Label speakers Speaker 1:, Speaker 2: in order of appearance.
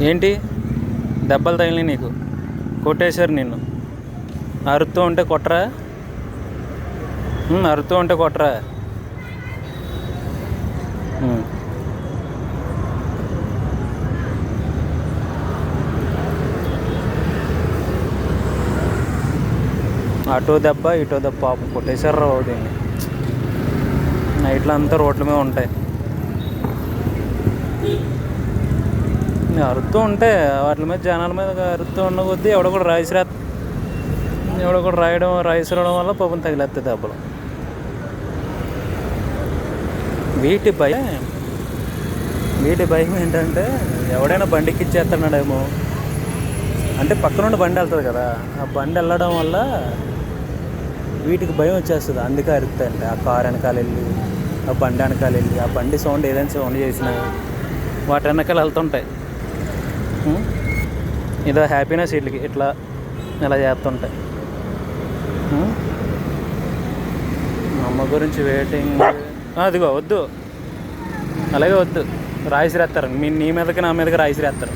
Speaker 1: ఏంటి దెబ్బలు తగిలినాయి నీకు? కొట్టేశారు నిన్ను. అరుస్తూ ఉంటే కొట్టరా? అరుస్తూ ఉంటే కొట్టరా? అటో దెబ్బ ఇటో దెబ్బ పాపం కొట్టేశారు రావు దీన్ని. నైట్లో అంతా రోడ్ల మీద ఉంటాయి. అరుస్తూ ఉంటే వాటి మీద జనాల మీద అరుస్తూ ఉన్న కొద్దీ ఎవడో కూడా రాయిసిరడం వల్ల పాపం తగిలేస్తుంది దెబ్బలు. వీటి భయం ఏంటంటే ఎవడైనా బండికి ఇచ్చేస్తున్నాడేమో అంటే పక్క నుండి బండి వెళ్తుంది కదా, ఆ బండి వెళ్ళడం వల్ల వీటికి భయం వచ్చేస్తుంది. అందుకే అరుస్తాయంటే ఆ కారు వెనకాల వెళ్ళి ఆ బండి వెనకాల వెళ్ళి ఆ బండి సౌండ్ ఏదైనా సౌండ్ చేసినా వాటి వెనకాల వెళ్తుంటాయి. ఇదో హ్యాపీనెస్ వీటికి ఇట్లా ఇలా చేస్తుంటాయి. అమ్మ గురించి వెయిటింగ్. అదిగో వద్దు, అలాగే వద్దు. రాయిసిరేస్తారు నీ మీదకి నా మీదకి రాయిసిరేస్తారు.